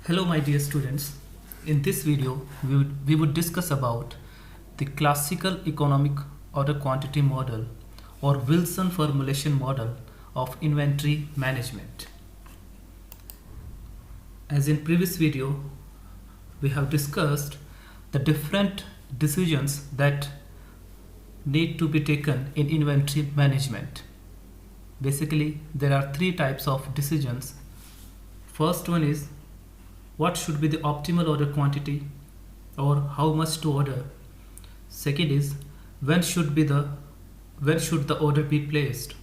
Hello my dear students. In this video we would discuss about the classical economic order quantity model or Wilson formulation model of inventory management. As in previous video we have discussed the different decisions that need to be taken in inventory management. Basically there are three types of decisions. First one is what should be the optimal order quantity or how much to order. Second is when should the order be placed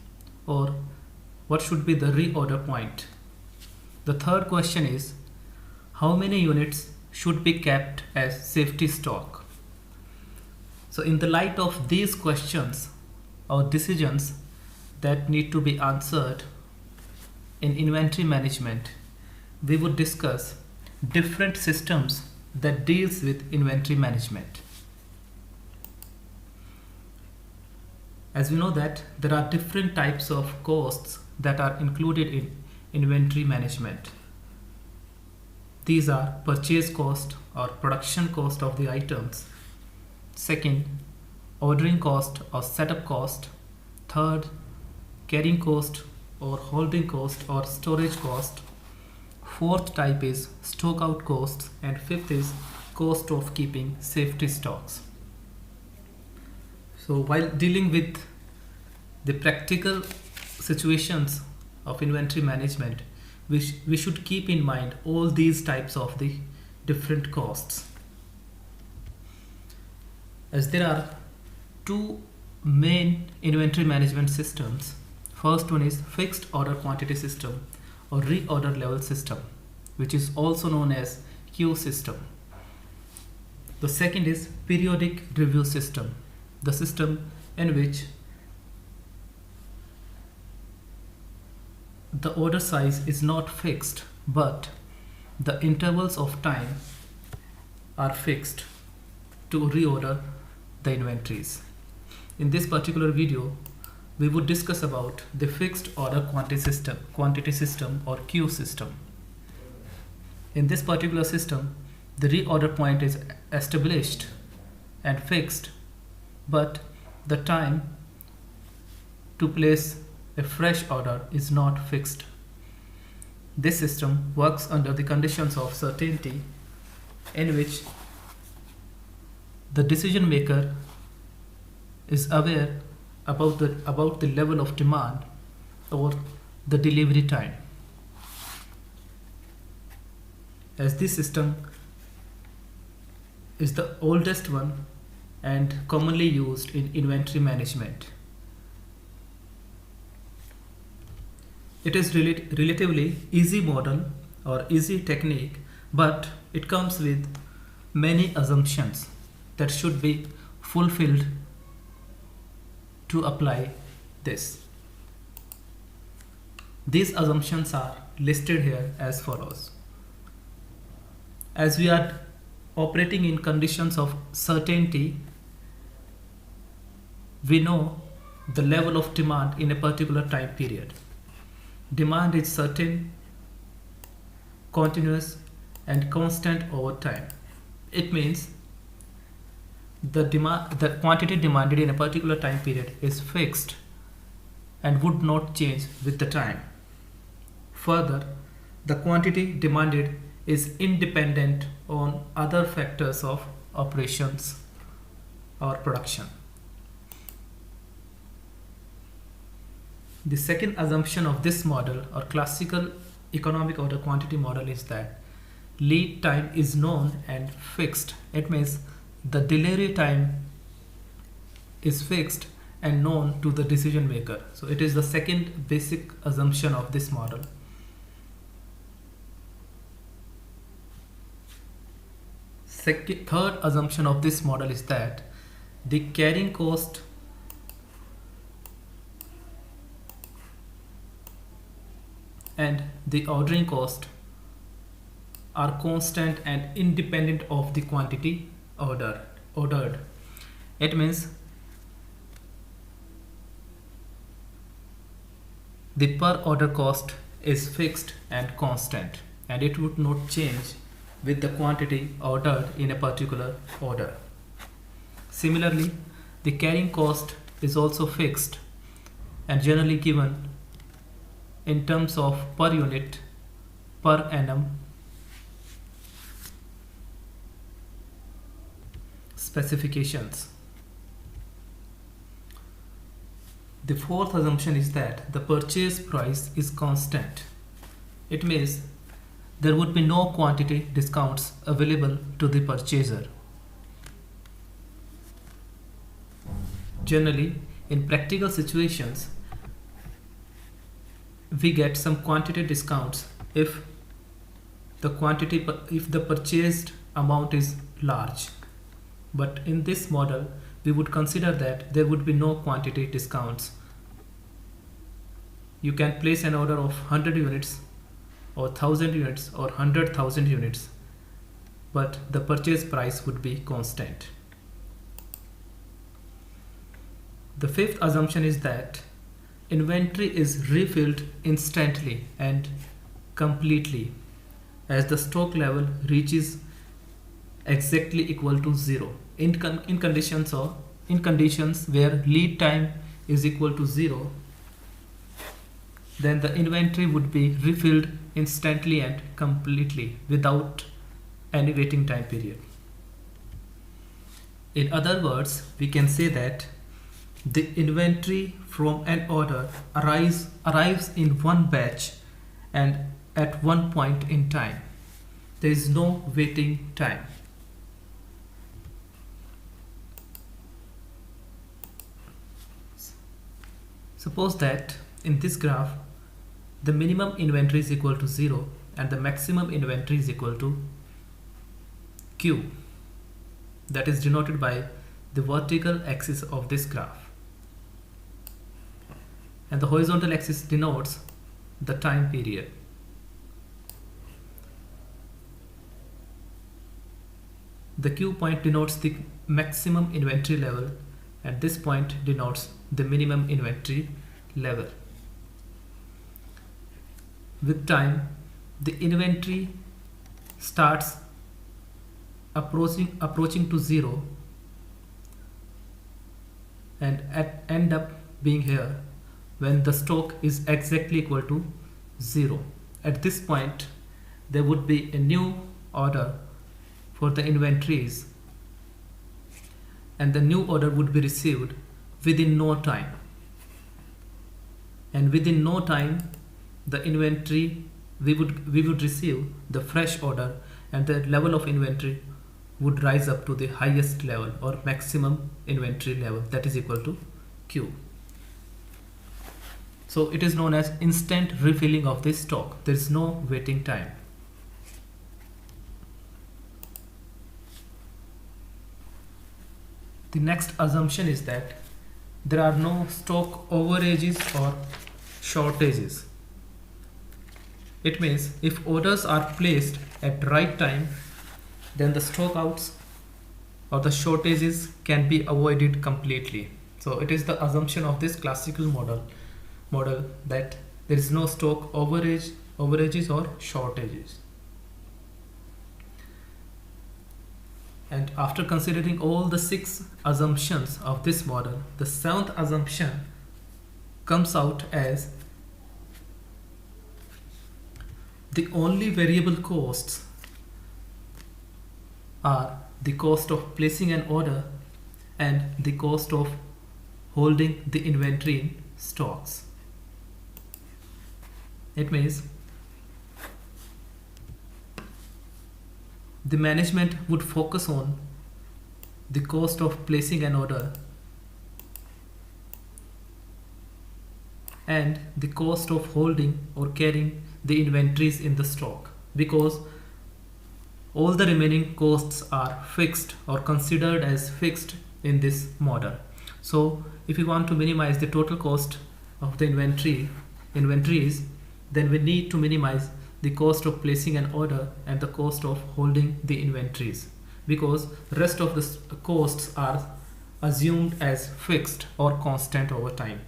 or what should be the reorder point. The third question is how many units should be kept as safety stock. So in the light of these questions or decisions that need to be answered in inventory management, we would discuss different systems that deals with inventory management. As we know that there are different types of costs that are included in inventory management. These are purchase cost or production cost of the items. Second, ordering cost or setup cost. Third, carrying cost or holding cost or storage cost. Fourth type is stock out costs, and fifth is cost of keeping safety stocks. So while dealing with the practical situations of inventory management, we should keep in mind all these types of the different costs. As there are two main inventory management systems. First one is fixed order quantity system or reorder level system, which is also known as Q system. The second is periodic review system, the system in which the order size is not fixed, but the intervals of time are fixed to reorder the inventories. In this particular video, we would discuss about the fixed order quantity system or Q system. In this particular system, the reorder point is established and fixed, but the time to place a fresh order is not fixed. This system works under the conditions of certainty in which the decision maker is aware about the level of demand or the delivery time. As this system is the oldest one and commonly used in inventory management. It is relatively easy model or easy technique, but it comes with many assumptions that should be fulfilled to apply this. These assumptions are listed here as follows. As we are operating in conditions of certainty, we know the level of demand in a particular time period. Demand is certain, continuous, and constant over time. It means the quantity demanded in a particular time period is fixed and would not change with the time. Further, the quantity demanded is independent on other factors of operations or production. The second assumption of this model or classical economic order quantity model is that lead time is known and fixed. It means the delivery time is fixed and known to the decision maker. So it is the second basic assumption of this model. Third assumption of this model is that the carrying cost and the ordering cost are constant and independent of the quantity ordered. It means the per order cost is fixed and constant and it would not change with the quantity ordered in a particular order. Similarly, the carrying cost is also fixed and generally given in terms of per unit per annum specifications. The fourth assumption is that the purchase price is constant. It means there would be no quantity discounts available to the purchaser. Generally, in practical situations, we get some quantity discounts if the purchased amount is large. But in this model, we would consider that there would be no quantity discounts. You can place an order of 100 units or 1000 units or 100,000 units, but the purchase price would be constant. The fifth assumption is that inventory is refilled instantly and completely as the stock level reaches exactly equal to zero. In conditions where lead time is equal to zero, then the inventory would be refilled instantly and completely without any waiting time period. In other words, we can say that the inventory from an order arrives in one batch and at one point in time. There is no waiting time. Suppose that in this graph, the minimum inventory is equal to 0 and the maximum inventory is equal to Q. That is denoted by the vertical axis of this graph. And the horizontal axis denotes the time period. The Q point denotes the maximum inventory level and this point denotes the minimum inventory level. With time, the inventory starts approaching to zero and end up being here when the stock is exactly equal to zero. At this point, there would be a new order for the inventories and the new order would be received within no time. And within no time, the inventory, we would receive the fresh order and the level of inventory would rise up to the highest level or maximum inventory level, that is equal to Q. So it is known as instant refilling of the stock. There is no waiting time. The next assumption is that there are no stock overages or shortages. It means if orders are placed at right time, then the stock outs or the shortages can be avoided completely. So it is the assumption of this classical model that there is no stock overages or shortages. And after considering all the 6 assumptions of this model, the 7th assumption comes out as the only variable costs are the cost of placing an order and the cost of holding the inventory in stocks. It means the management would focus on the cost of placing an order and the cost of holding or carrying the inventories in the stock, because all the remaining costs are fixed or considered as fixed in this model. So if we want to minimize the total cost of the inventories, then we need to minimize the cost of placing an order and the cost of holding the inventories, because rest of the costs are assumed as fixed or constant over time.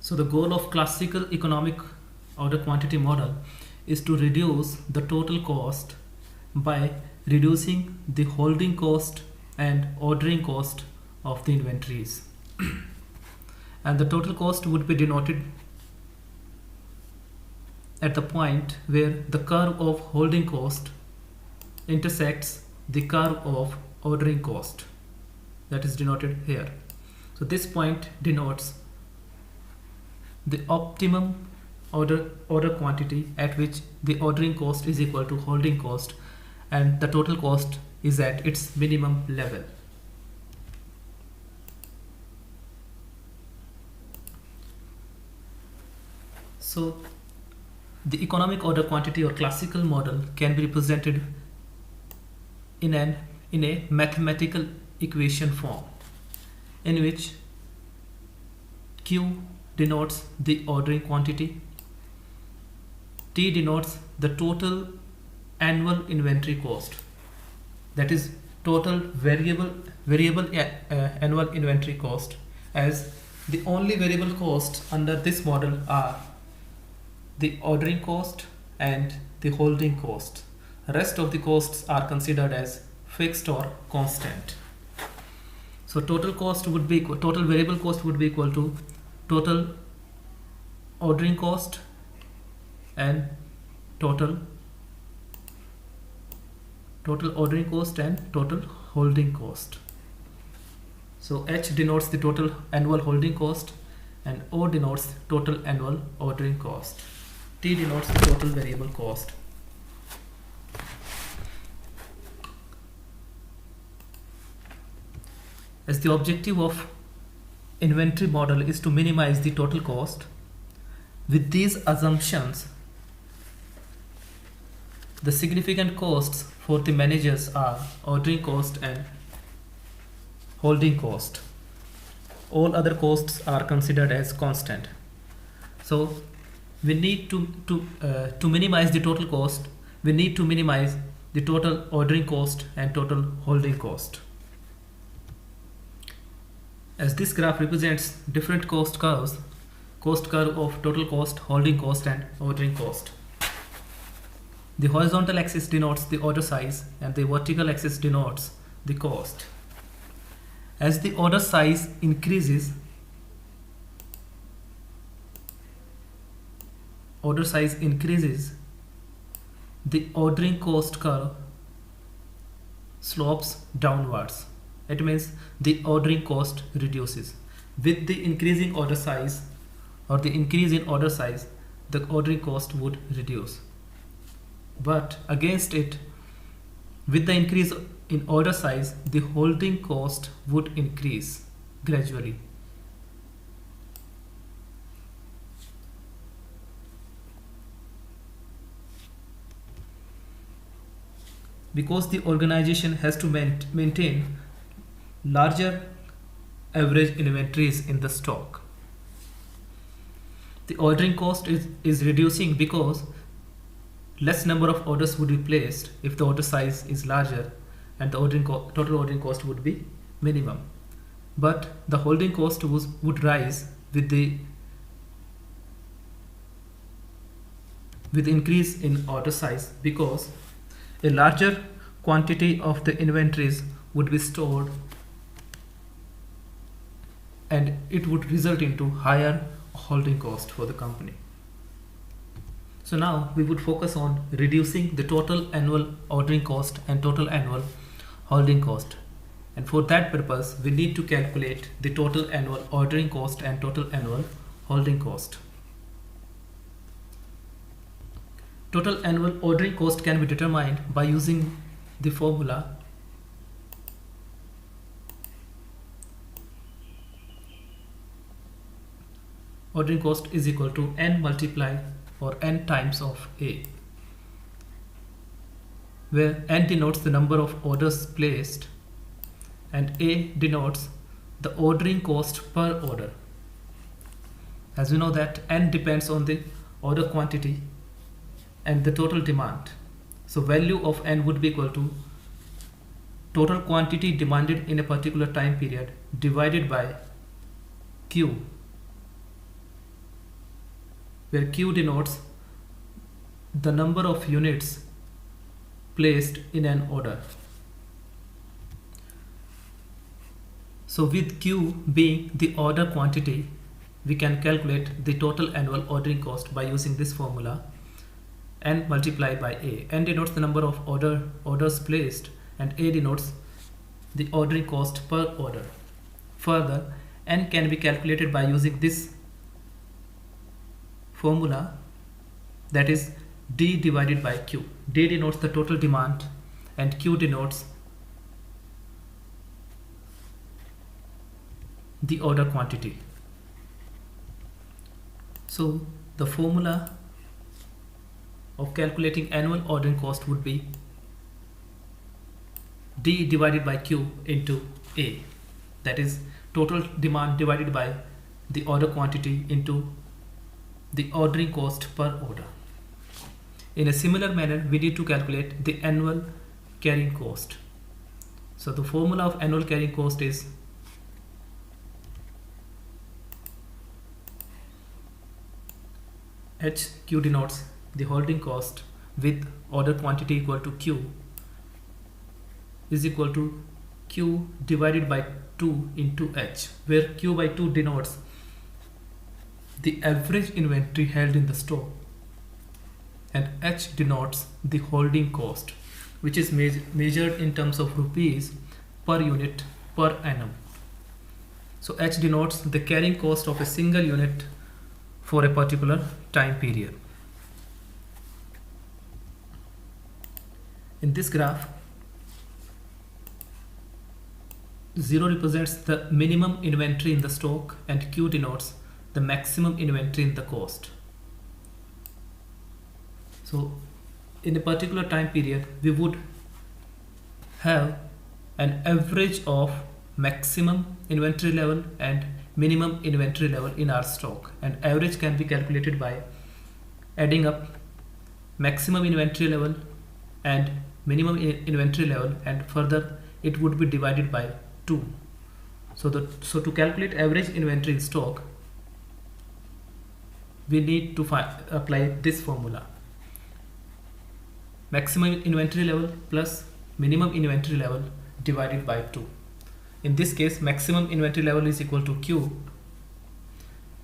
So the goal of classical economic order quantity model is to reduce the total cost by reducing the holding cost and ordering cost of the inventories. And the total cost would be denoted at the point where the curve of holding cost intersects the curve of ordering cost, that is denoted here. So this point denotes the optimum order quantity at which the ordering cost is equal to holding cost and the total cost is at its minimum level. So the economic order quantity or classical model can be represented in a mathematical equation form in which Q denotes the ordering quantity, T denotes the total annual inventory cost, that is total variable annual inventory cost, as the only variable costs under this model are the ordering cost and the holding cost. Rest of the costs are considered as fixed or constant. So total variable cost would be equal to total ordering cost and total ordering cost and total holding cost. So H denotes the total annual holding cost and O denotes total annual ordering cost. T denotes the total variable cost. As the objective of inventory model is to minimize the total cost, with these assumptions, the significant costs for the managers are ordering cost and holding cost. All other costs are considered as constant. So we need to minimize the total cost, we need to minimize the total ordering cost and total holding cost. As this graph represents different cost curve of total cost, holding cost and ordering cost. The horizontal axis denotes the order size and the vertical axis denotes the cost. As the order size increases, the ordering cost curve slopes downwards. It means the ordering cost reduces. With the increasing order size or the increase in order size, the ordering cost would reduce. But against it, with the increase in order size, the holding cost would increase gradually. Because the organization has to maintain larger average inventories in the stock, the ordering cost is reducing because less number of orders would be placed if the order size is larger and the total ordering cost would be minimum. But the holding cost would rise with the increase in order size, because a larger quantity of the inventories would be stored and it would result into higher holding cost for the company. So now we would focus on reducing the total annual ordering cost and total annual holding cost. And for that purpose, we need to calculate the total annual ordering cost and total annual holding cost. Total annual ordering cost can be determined by using the formula ordering cost is equal to n multiplied or n times of A, where n denotes the number of orders placed and A denotes the ordering cost per order. As we know that n depends on the order quantity and the total demand. So value of n would be equal to total quantity demanded in a particular time period divided by Q. where Q denotes the number of units placed in an order. So with Q being the order quantity, we can calculate the total annual ordering cost by using this formula, N multiplied by A. N denotes the number of orders placed and A denotes the ordering cost per order. Further, N can be calculated by using this formula, that is D divided by Q. D denotes the total demand and Q denotes the order quantity. So the formula of calculating annual ordering cost would be D divided by Q into A, that is total demand divided by the order quantity into the ordering cost per order. In a similar manner, we need to calculate the annual carrying cost. So the formula of annual carrying cost is HQ denotes the holding cost with order quantity equal to Q is equal to Q divided by 2 into H, where Q by 2 denotes the average inventory held in the stock and H denotes the holding cost, which is measured in terms of rupees per unit per annum. So H denotes the carrying cost of a single unit for a particular time period. In this graph, 0 represents the minimum inventory in the stock and Q denotes the maximum inventory in the cost. So in a particular time period, we would have an average of maximum inventory level and minimum inventory level in our stock, and average can be calculated by adding up maximum inventory level and minimum inventory level, and further it would be divided by 2. So to calculate average inventory in stock, we need to apply this formula: maximum inventory level plus minimum inventory level divided by 2. In this case, maximum inventory level is equal to Q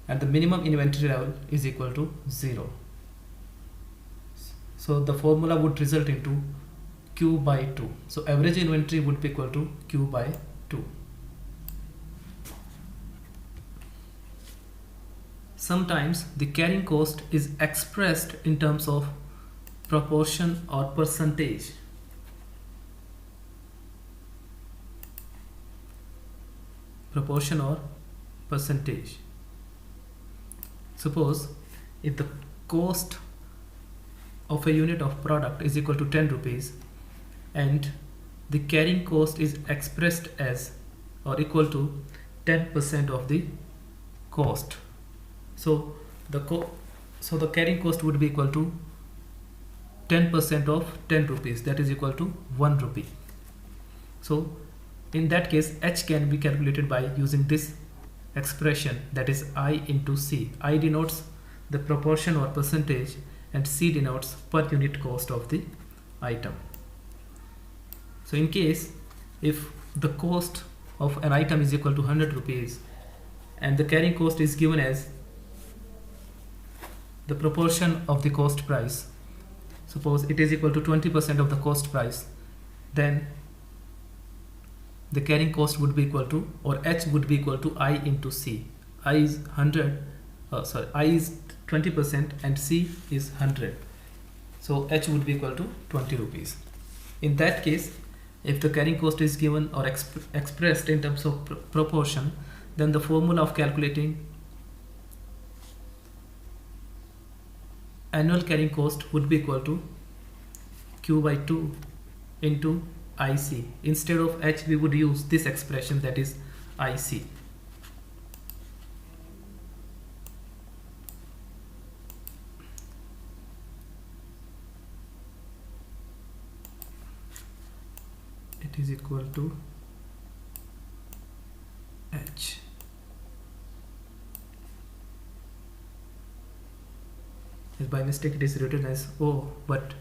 and the minimum inventory level is equal to 0. So the formula would result into Q by 2. So average inventory would be equal to Q by 2. Sometimes the carrying cost is expressed in terms of proportion or percentage. Proportion or percentage. Suppose if the cost of a unit of product is equal to 10 rupees and the carrying cost is expressed as or equal to 10% of the cost. So the carrying cost would be equal to 10% of 10 rupees, that is equal to 1 rupee. So in that case, H can be calculated by using this expression, that is I into C. I denotes the proportion or percentage and C denotes per unit cost of the item. So in case if the cost of an item is equal to 100 rupees and the carrying cost is given as the proportion of the cost price, suppose it is equal to 20% of the cost price, then the carrying cost would be equal to, or H would be equal to I into C. I is 20% and C is 100. So H would be equal to 20 rupees. In that case, if the carrying cost is given or expressed in terms of proportion, then the formula of calculating annual carrying cost would be equal to Q by 2 into IC. Instead of H, we would use this expression, that is IC. It is equal to H. By mistake it is written as O, but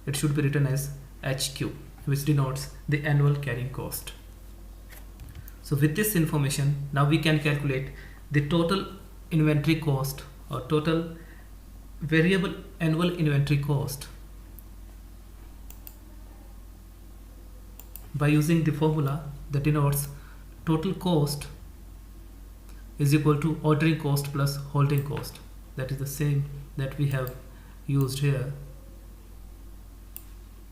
it should be written as HQ, which denotes the annual carrying cost. So with this information, now we can calculate the total inventory cost or total variable annual inventory cost by using the formula that denotes total cost is equal to ordering cost plus holding cost. That is the same that we have used here.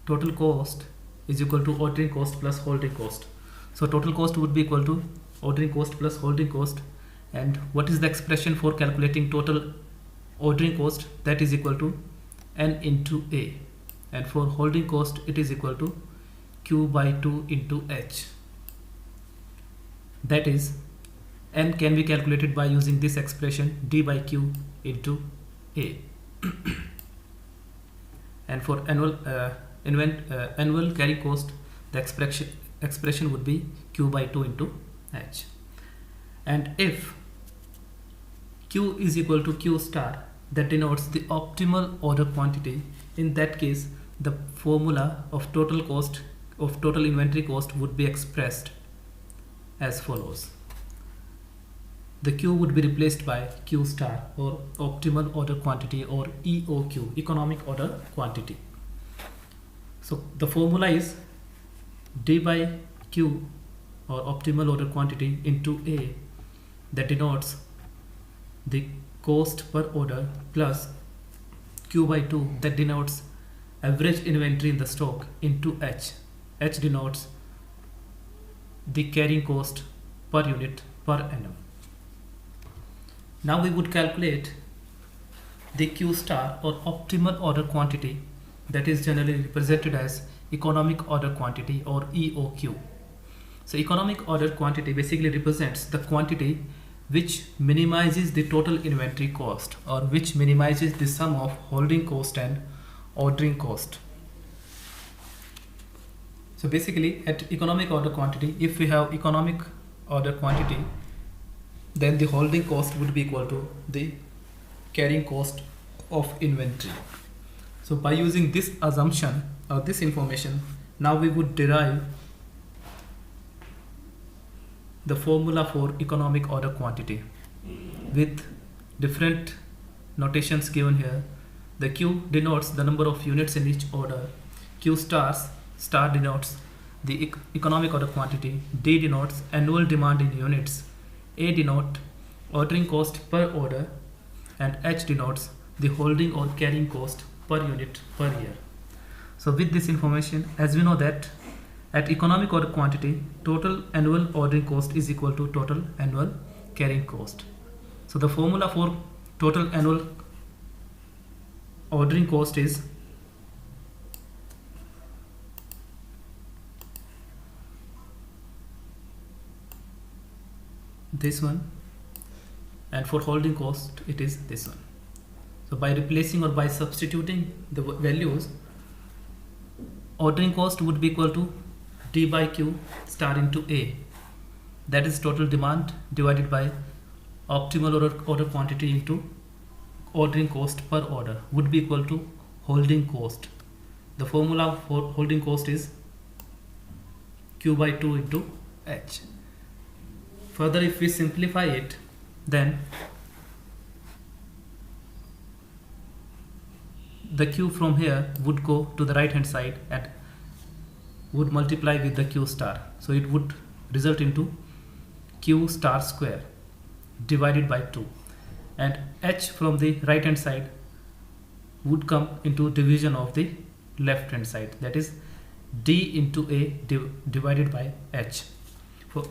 Total cost is equal to ordering cost plus holding cost. So total cost would be equal to ordering cost plus holding cost. And what is the expression for calculating total ordering cost? That is equal to N into A. And for holding cost, it is equal to Q by 2 into H. That is, N can be calculated by using this expression D by Q into A. And for annual carry cost, the expression would be Q by 2 into H. And if Q is equal to Q star, that denotes the optimal order quantity. In that case, the formula of total inventory cost would be expressed as follows. The Q would be replaced by Q star, or optimal order quantity, or EOQ, economic order quantity. So the formula is D by Q, or optimal order quantity, into A, that denotes the cost per order, plus Q by 2, that denotes average inventory in the stock, into H. H denotes the carrying cost per unit per annum. Now we would calculate the Q star, or optimal order quantity, that is generally represented as economic order quantity, or EOQ. So economic order quantity basically represents the quantity which minimizes the total inventory cost, or which minimizes the sum of holding cost and ordering cost. So basically, at economic order quantity, if we have economic order quantity, then the holding cost would be equal to the carrying cost of inventory. So by using this assumption or this information, now we would derive the formula for economic order quantity with different notations given here. The Q denotes the number of units in each order. Q star denotes the economic order quantity. D denotes annual demand in units. A denotes ordering cost per order, and H denotes the holding or carrying cost per unit per year. So with this information, as we know that at economic order quantity, total annual ordering cost is equal to total annual carrying cost. So the formula for total annual ordering cost is this one, and for holding cost it is this one. So by replacing or by substituting the values, ordering cost would be equal to D by Q star into A, that is total demand, divided by optimal order quantity into ordering cost per order, would be equal to holding cost. The formula for holding cost is Q by 2 into H. Further, if we simplify it, then the Q from here would go to the right hand side and would multiply with the Q star. So it would result into Q star square divided by 2, and H from the right hand side would come into division of the left hand side, that is D into A divided by H.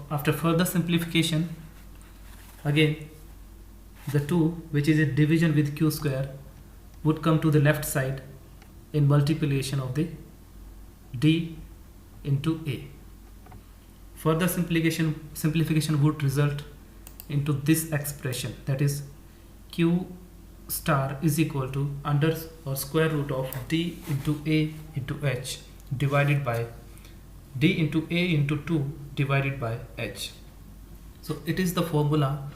After further simplification, again the 2, which is a division with Q square, would come to the left side in multiplication of the D into A. Further simplification would result into this expression, that is Q star is equal to under or square root of D into A into H divided by D into A into 2 divided by H. So it is the formula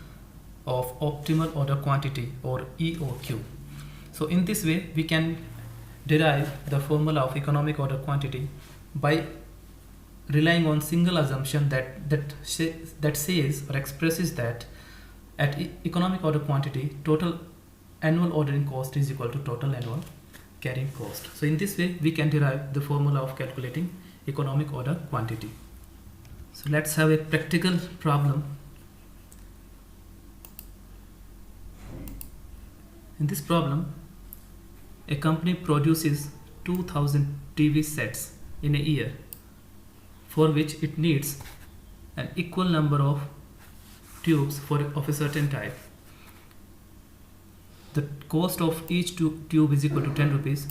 of optimal order quantity, or EOQ. So in this way we can derive the formula of economic order quantity by relying on single assumption that says or expresses that at economic order quantity, total annual ordering cost is equal to total annual carrying cost. So in this way we can derive the formula of calculating economic order quantity. So let's have a practical problem. In this problem, a company produces 2000 TV sets in a year, for which it needs an equal number of tubes of a certain type. The cost of each tube is equal to 10 rupees.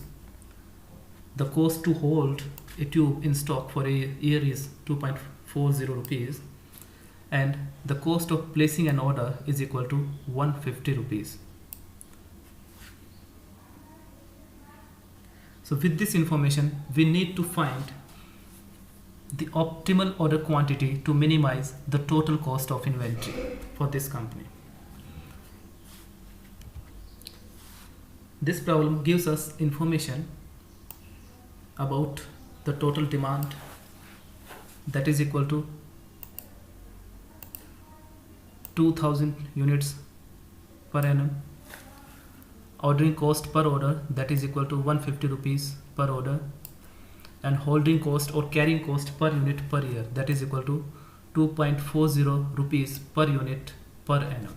The cost to hold a tube in stock for a year is 2.40 rupees, and the cost of placing an order is equal to 150 rupees. So with this information, we need to find the optimal order quantity to minimize the total cost of inventory for this company. This problem gives us information about the total demand, that is equal to 2000 units per annum, ordering cost per order, that is equal to 150 rupees per order, and holding cost or carrying cost per unit per year, that is equal to 2.40 rupees per unit per annum.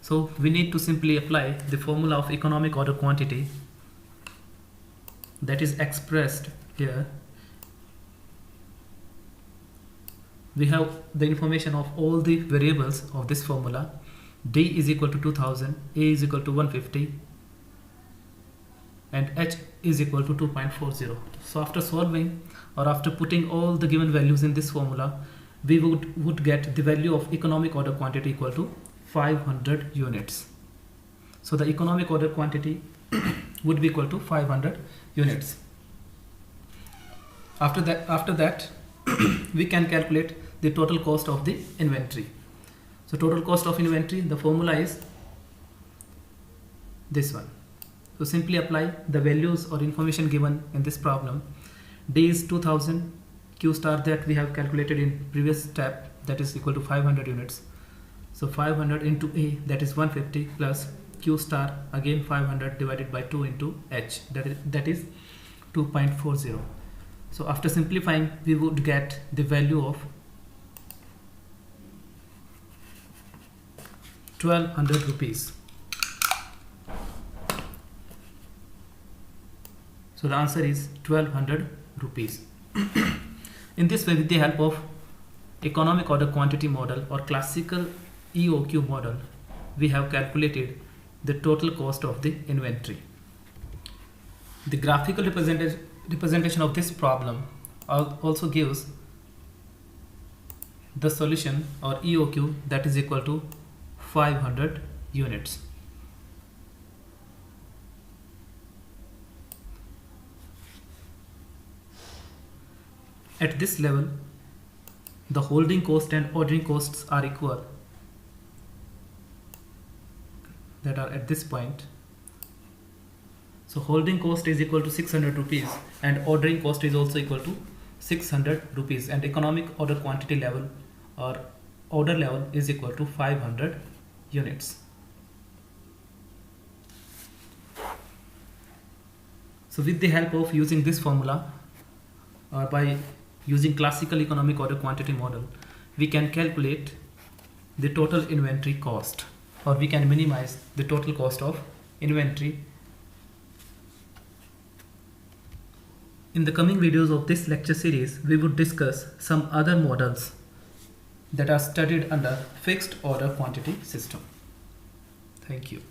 So we need to simply apply the formula of economic order quantity that is expressed here. We have the information of all the variables of this formula. D is equal to 2000, A is equal to 150, and H is equal to 2.40. So after solving or after putting all the given values in this formula, we would get the value of economic order quantity equal to 500 units. So the economic order quantity would be equal to 500 units. After that we can calculate the total cost of the inventory. So total cost of inventory, the formula is this one. So simply apply the values or information given in this problem. D is 2000, Q star that we have calculated in previous step, that is equal to 500 units. So 500 into A, that is 150, plus Q star again 500 divided by 2 into H, that is 2.40. So after simplifying, we would get the value of 1200 rupees. So the answer is 1200 rupees. In this way, with the help of economic order quantity model or classical EOQ model, we have calculated the total cost of the inventory. The graphical representation of this problem also gives the solution or EOQ, that is equal to 500 units. At this level, the holding cost and ordering costs are equal, that are at this point. So holding cost is equal to 600 rupees and ordering cost is also equal to 600 rupees, and economic order quantity level or order level is equal to 500 units. So with the help of using this formula or by using classical economic order quantity model, we can calculate the total inventory cost, or we can minimize the total cost of inventory. In the coming videos of this lecture series, we would discuss some other models that are studied under fixed order quantity system. Thank you.